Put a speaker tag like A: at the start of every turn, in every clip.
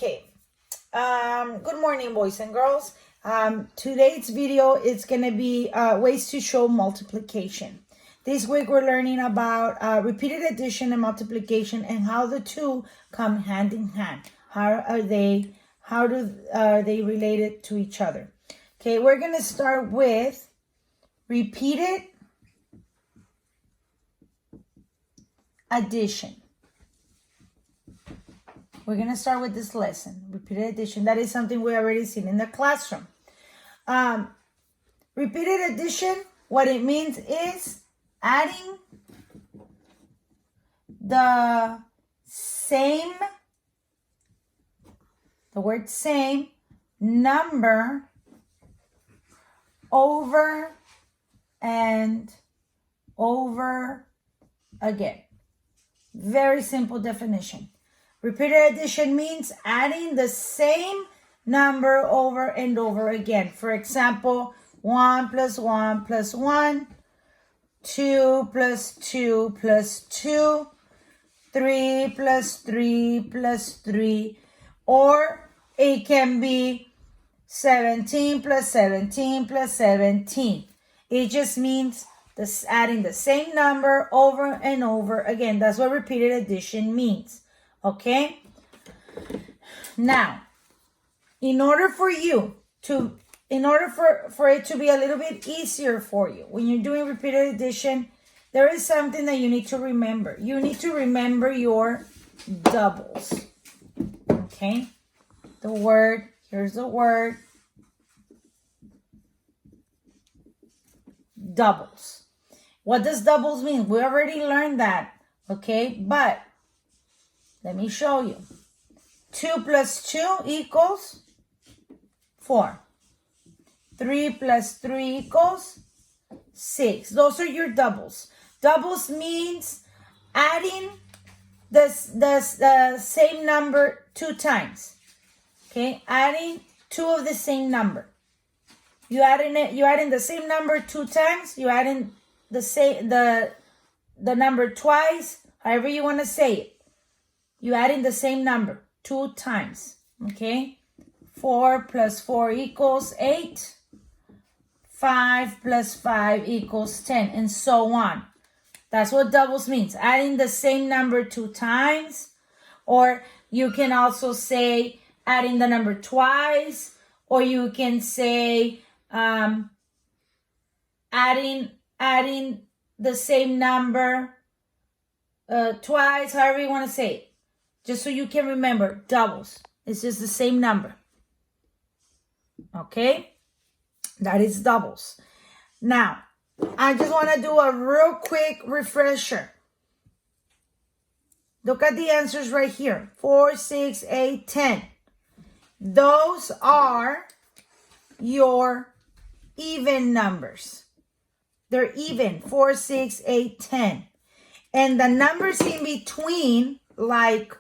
A: Okay. Good morning, boys and girls. Today's video is going to be ways to show multiplication. This week we're learning about repeated addition and multiplication and how the two come hand in hand. How are they related to each other? Okay, we're going to start with repeated addition. We're going to start with this lesson, repeated addition. That is something we already seen in the classroom. Repeated addition, what it means is adding the word same number over and over again. Very simple definition. Repeated addition means adding the same number over and over again. For example, 1 plus 1 plus 1, 2 plus 2 plus 2, 3 plus 3 plus 3, or it can be 17 plus 17 plus 17. It just means adding the same number over and over again. That's what repeated addition means. Okay? Now, in order for it to be a little bit easier for you, when you're doing repeated addition, there is something that you need to remember. You need to remember your doubles. Okay? Here's the word. Doubles. What does doubles mean? We already learned that. Okay? But let me show you. 2 plus 2 equals 4. 3 plus 3 equals 6. Those are your doubles. Doubles means adding the same number 2 times. Okay, adding 2 of the same number. You adding the same number 2 times. You adding the number twice. However you want to say it. You adding the same number 2 times. Okay, 4 plus 4 equals 8. 5 plus 5 equals 10, and so on. That's what doubles means. Adding the same number 2 times. Or you can also say adding the number twice. Or you can say adding the same number twice. However you want to say it. Just so you can remember, doubles. It's just the same number. Okay? That is doubles. Now, I just want to do a real quick refresher. Look at the answers right here. 4, 6, 8, 10. Those are your even numbers. They're even. 4, 6, 8, 10. And the numbers in between, like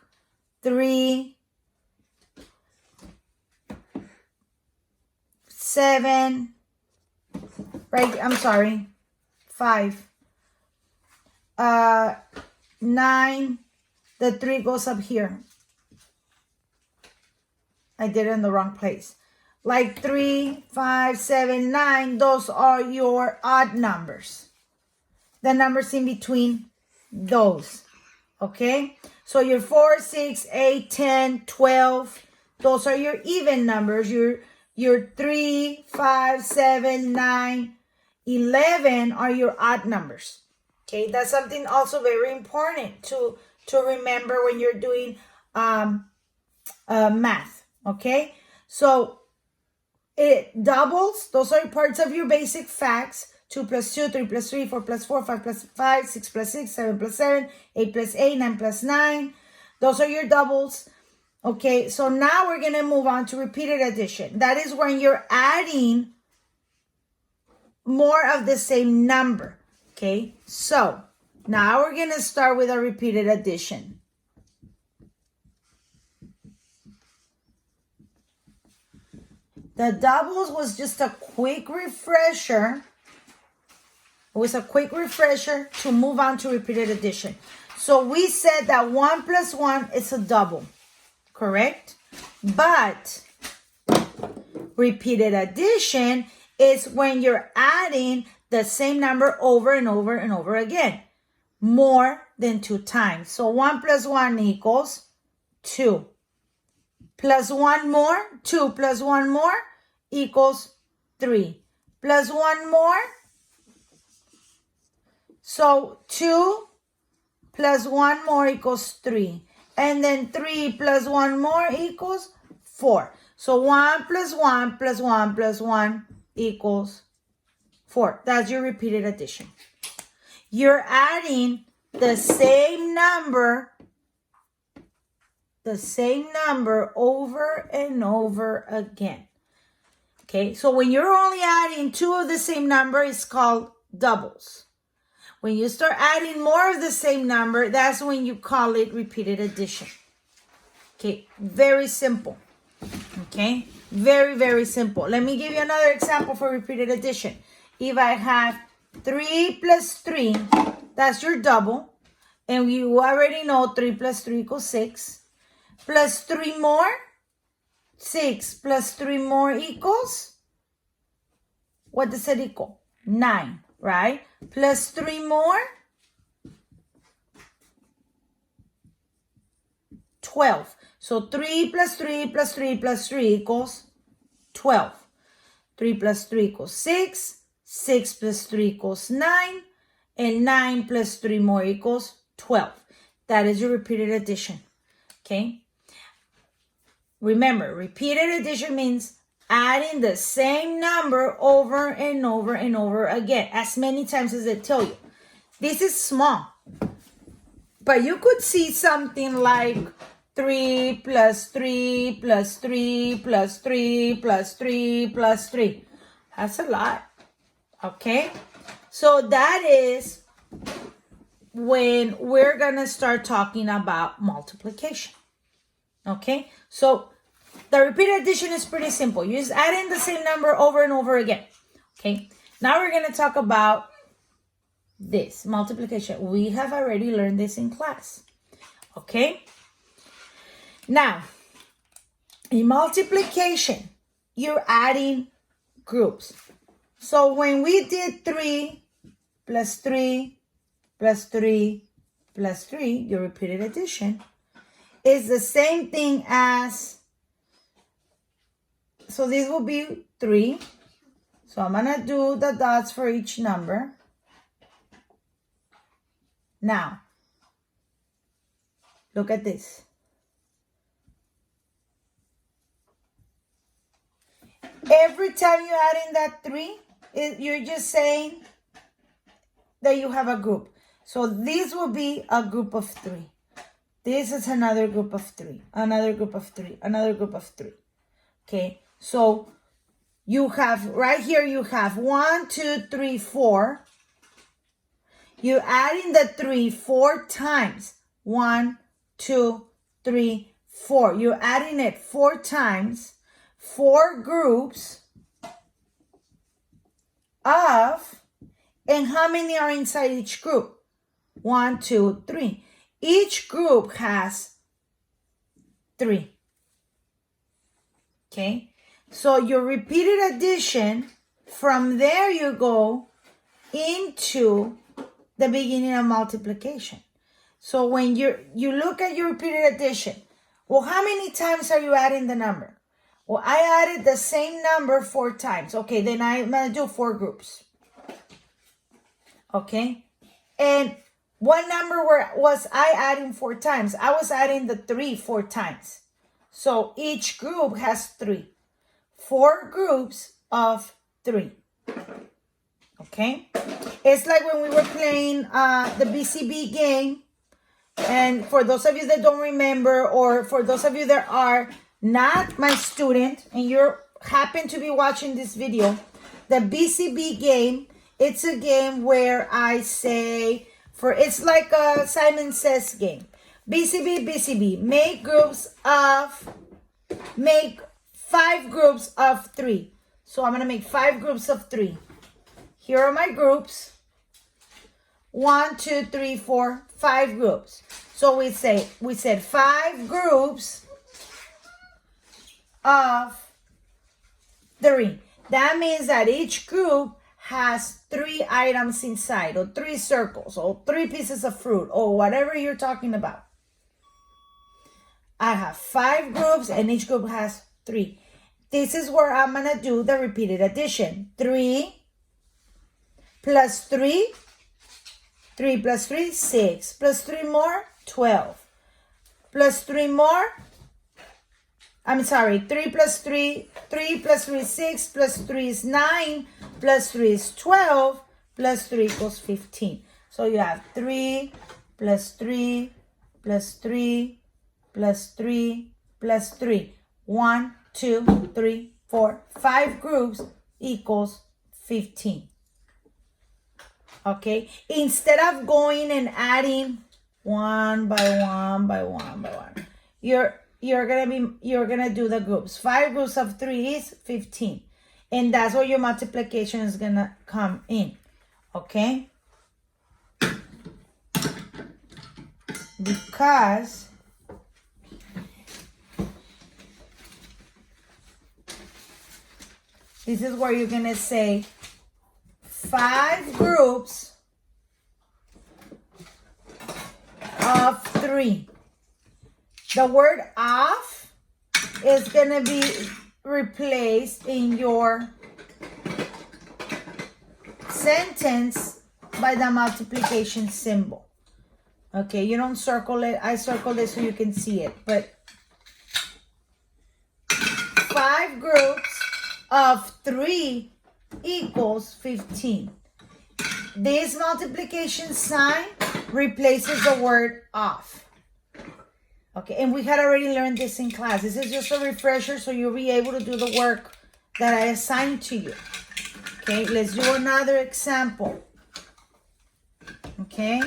A: 3, 7, right? I'm sorry, 5, 9. The 3 goes up here. I did it in the wrong place. Like 3, 5, 7, 9. Those are your odd numbers. The numbers in between those. Okay? So your 4, 6, 8, 10, 12. Those are your even numbers. Your 3, 5, 7, 9, 11 are your odd numbers. Okay, that's something also very important to remember when you're doing math. Okay, so it doubles. Those are parts of your basic facts. 2 plus 2, 3 plus 3, 4 plus 4, 5 plus 5, 6 plus 6, 7 plus 7, 8 plus 8, 9 plus 9. Those are your doubles. Okay, so now we're going to move on to repeated addition. That is when you're adding more of the same number. Okay, so now we're going to start with a repeated addition. The doubles was just a quick refresher. It was a quick refresher to move on to repeated addition. So we said that 1 plus 1 is a double, correct? But repeated addition is when you're adding the same number over and over and over again, more than 2 times. So 1 plus 1 equals 2. Plus 1 more, 2 plus 1 more equals 3. Plus 1 more, so 2 plus 1 more equals 3. And then 3 plus 1 more equals 4. So 1 plus 1 plus 1 plus 1 equals 4. That's your repeated addition. You're adding the same number over and over again. Okay, so when you're only adding 2 of the same number, it's called doubles. When you start adding more of the same number, that's when you call it repeated addition. Okay, very simple. Okay, very, very simple. Let me give you another example for repeated addition. If I have 3 plus 3, that's your double. And you already know 3 plus 3 equals 6. Plus 3 more, 6 plus 3 more equals, what does it equal? 9, right? Plus 3 more, 12. So 3 plus 3 plus 3 plus 3 equals 12. 3 plus 3 equals 6. 6 plus 3 equals 9. And 9 plus 3 more equals 12. That is your repeated addition. Okay? Remember, repeated addition means adding the same number over and over and over again, as many times as it tells you. This is small. But you could see something like 3 plus 3 plus 3 plus 3 plus 3 plus 3. That's a lot. Okay? So that is when we're going to start talking about multiplication. Okay? So the repeated addition is pretty simple. You just add in the same number over and over again. Okay? Now we're going to talk about this, multiplication. We have already learned this in class. Okay? Now, in multiplication, you're adding groups. So when we did 3 plus 3 plus 3 plus 3, your repeated addition is the same thing as, so this will be 3. So I'm going to do the dots for each number. Now, look at this. Every time you add in that 3, you're just saying that you have a group. So this will be a group of 3. This is another group of 3, another group of 3, another group of 3. Okay, so you have, right here you have 1, 2, 3, 4. You add in the 3 4 times. 1, 2, 3, 4. You're adding it 4 times. 4 groups of, and how many are inside each group? 1, 2, 3. Each group has 3. Okay, so your repeated addition, from there you go into the beginning of multiplication. So when you look at your repeated addition, well, how many times are you adding the number? Well, I added the same number 4 times. Okay, then I'm going to do 4 groups. Okay, and what number was I adding 4 times? I was adding the 3 4 times. So each group has 3. 4 groups of 3. Okay, it's like when we were playing the BCB game. And for those of you that don't remember, or for those of you that are not my student and you happen to be watching this video, the BCB game, it's a game where I say, it's like a Simon Says game. BCB, make 5 groups of 3. So I'm going to make 5 groups of 3. Here are my groups. 1, 2, 3, 4, 5 groups. So we said 5 groups of 3. That means that each group has 3 items inside, or 3 circles, or 3 pieces of fruit, or whatever you're talking about. I have 5 groups, and each group has 3. This is where I'm going to do the repeated addition. 3 plus 3, 3 plus 3, 6, plus 3 more, 12, plus 3 more, 3 plus 3, 3 plus 3 is 6, plus 3 is 9, plus 3 is 12, plus 3 equals 15. So you have 3 plus 3 plus 3 plus 3 plus 3. 1, 2, 3, 4, 5 groups equals 15. Okay, instead of going and adding one by one by one by one, you're gonna do the groups. 5 groups of 3 is 15, and that's where your multiplication is gonna come in. Okay, because this is where you're gonna say 5 groups of 3. The word of is going to be replaced in your sentence by the multiplication symbol. Okay, you don't circle it. I circled it so you can see it. But 5 groups of 3 equals 15. This multiplication sign replaces the word of. Okay, and we had already learned this in class. This is just a refresher so you'll be able to do the work that I assigned to you. Okay, let's do another example. Okay,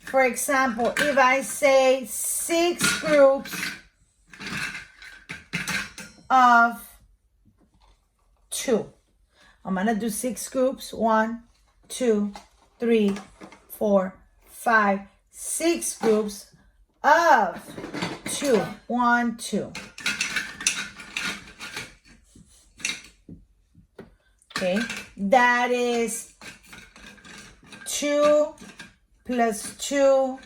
A: for example, if I say 6 groups of 2. I'm going to do 6 groups. 1, 2, 3, 4, 5, 6 groups of 2. 1, 2. Okay, that is 2 plus 2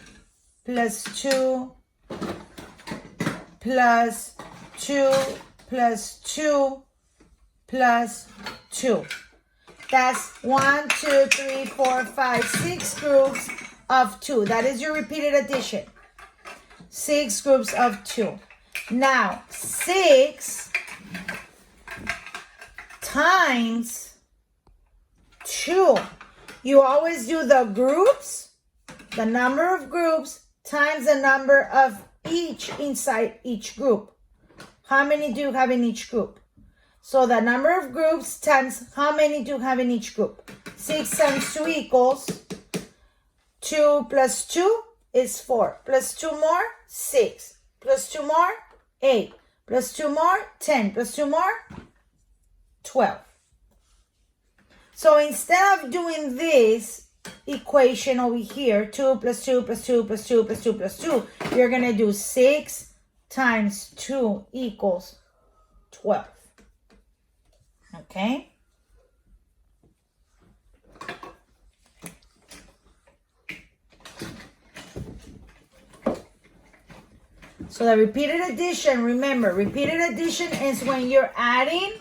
A: plus 2 plus 2 plus 2 plus 2. That's 1, 2, 3, 4, 5, 6 groups of 2. That is your repeated addition. 6 groups of 2. Now, 6 times 2. You always do the groups, the number of groups, times the number of each inside each group. How many do you have in each group? So the number of groups times how many do you have in each group? 6 times 2 equals 2 plus 2 is 4. Plus 2 more, 6. Plus 2 more, 8. Plus 2 more, 10. Plus 2 more, 12. So instead of doing this equation over here, 2 plus 2 plus 2 plus 2 plus 2 plus 2, you're going to do 6 times 2 equals 12. Okay? So the repeated addition, remember, repeated addition is when you're adding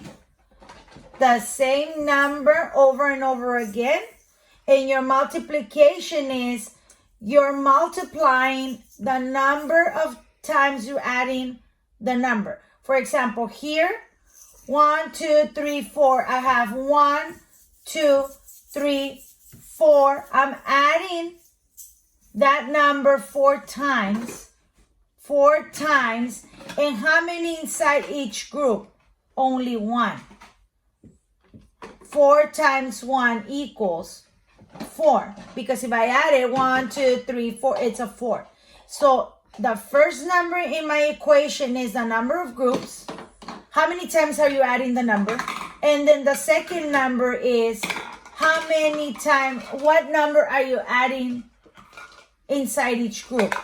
A: the same number over and over again. And your multiplication is you're multiplying the number of times you're adding the number. For example, here, 1, 2, 3, 4. I have 1, 2, 3, 4. I'm adding that number 4 times. 4 times. And how many inside each group? Only 1. 4 times 1 equals 4. Because if I added 1, 2, 3, 4, it's a 4. So the first number in my equation is the number of groups. How many times are you adding the number? And then the second number is how many times, what number are you adding inside each group?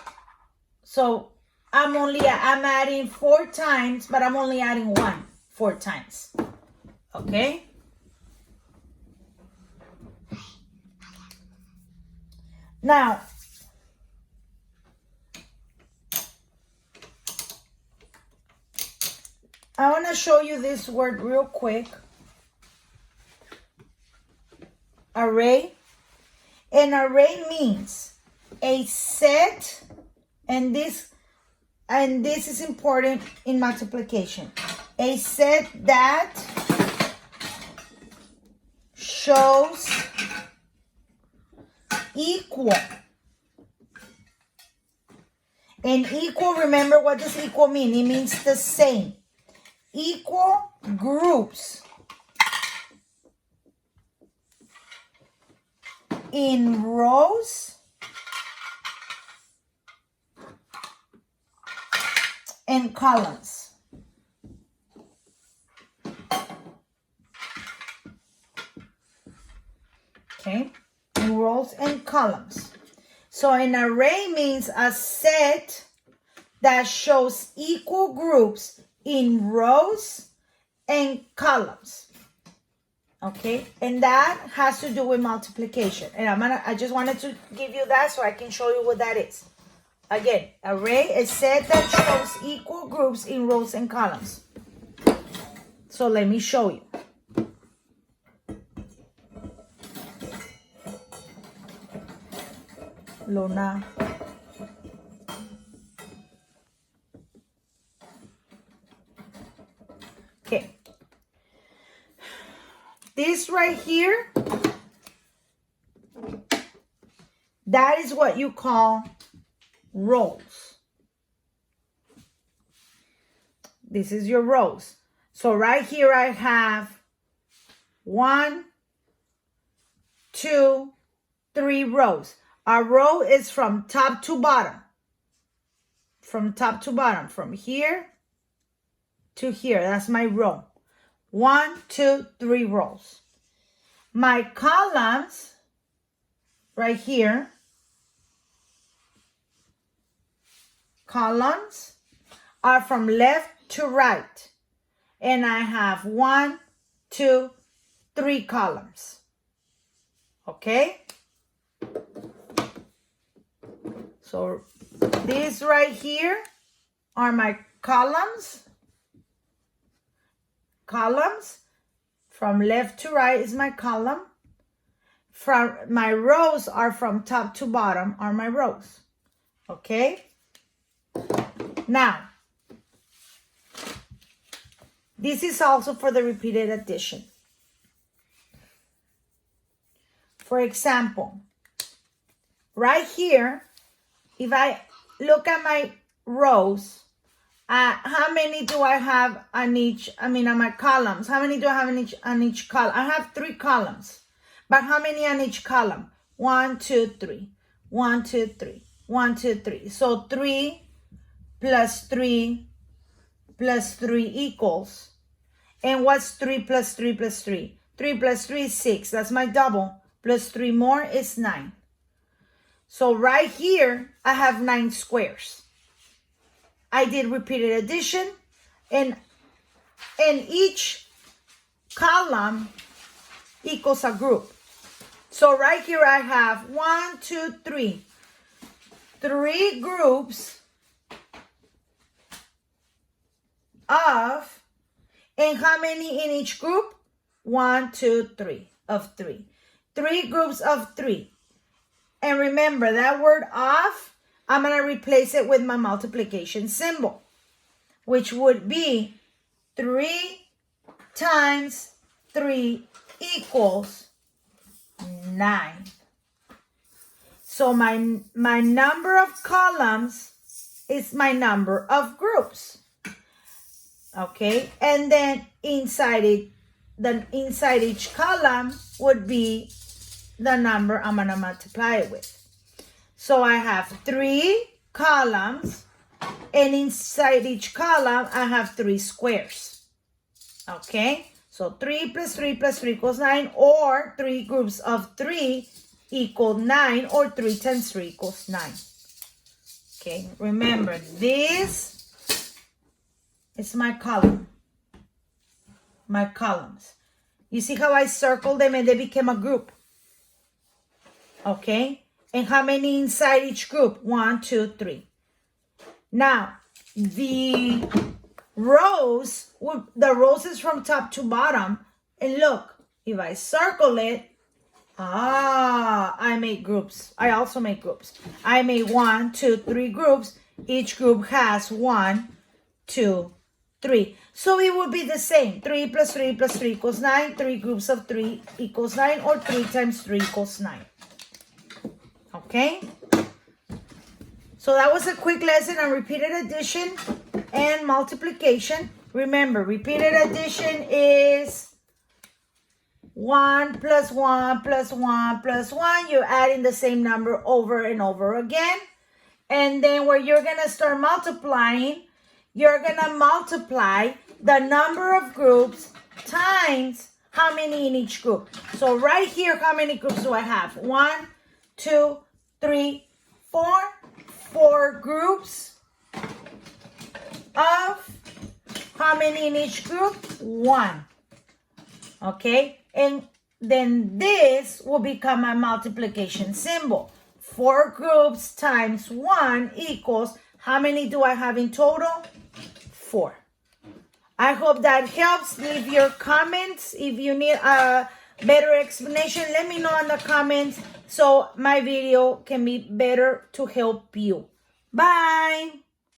A: So I'm adding 4 times, but I'm only adding 1 4 times. Okay? Now, I want to show you this word real quick. Array. An array means a set, and this is important in multiplication. A set that shows equal. And equal, remember, what does equal mean? It means the same. Equal groups in rows and columns. Okay, in rows and columns. So an array means a set that shows equal groups in rows and columns. Okay, and that has to do with multiplication. And I just wanted to give you that so I can show you what that is. Again, array is set that shows equal groups in rows and columns. So let me show you. Luna. Okay. This right here, that is what you call rows. This is your rows. So right here I have 1, 2, 3 rows. Our row is from top to bottom. From top to bottom. From here to here. That's my row. 1, 2, 3 rows. My columns right here. Columns are from left to right. And I have 1, 2, 3 columns. Okay? So these right here are my columns. Columns from left to right is my column. From my rows are from top to bottom are my rows. Okay? Now, this is also for the repeated addition. For example, right here, if I look at my rows, how many do I have on each, on my columns? How many do I have on each column? I have 3 columns. But how many on each column? 1, 2, 3. 1, 2, 3. 1, 2, 3. So 3 plus 3 plus 3 equals. And what's 3 plus 3 plus 3? 3 plus 3 is 6. That's my double. Plus 3 more is 9. So right here, I have 9 squares. I did repeated addition, and each column equals a group. So right here I have 1, 2, 3. 3 groups of, and how many in each group? 1, 2, 3 of 3. 3 groups of 3. And remember, that word of, I'm going to replace it with my multiplication symbol, which would be 3 times 3 equals 9. So my number of columns is my number of groups. Okay, and then inside each column would be the number I'm going to multiply it with. So I have 3 columns, and inside each column, I have 3 squares. Okay, so 3 plus 3 plus 3 equals 9, or 3 groups of 3 equal 9, or 3 times 3 equals 9. Okay, remember, this is my column. My columns. You see how I circled them and they became a group? Okay, and how many inside each group? 1, 2, 3. Now, the rows is from top to bottom. And look, if I circle it, I made groups. I also made groups. I made 1, 2, 3 groups. Each group has 1, 2, 3. So it would be the same. 3 plus 3 plus 3 equals 9. 3 groups of 3 equals 9. Or 3 times 3 equals 9. Okay? So that was a quick lesson on repeated addition and multiplication. Remember, repeated addition is 1 plus 1 plus 1 plus 1. You're adding the same number over and over again. And then where you're going to start multiplying, you're going to multiply the number of groups times how many in each group. So right here, how many groups do I have? 1, 2, 3, 4. 4 groups of how many in each group? 1. Okay, and then this will become a multiplication symbol. 4 groups times 1 equals, how many do I have in total? 4. I hope that helps. Leave your comments. If you need a better explanation, let me know in the comments so my video can be better to help you. Bye.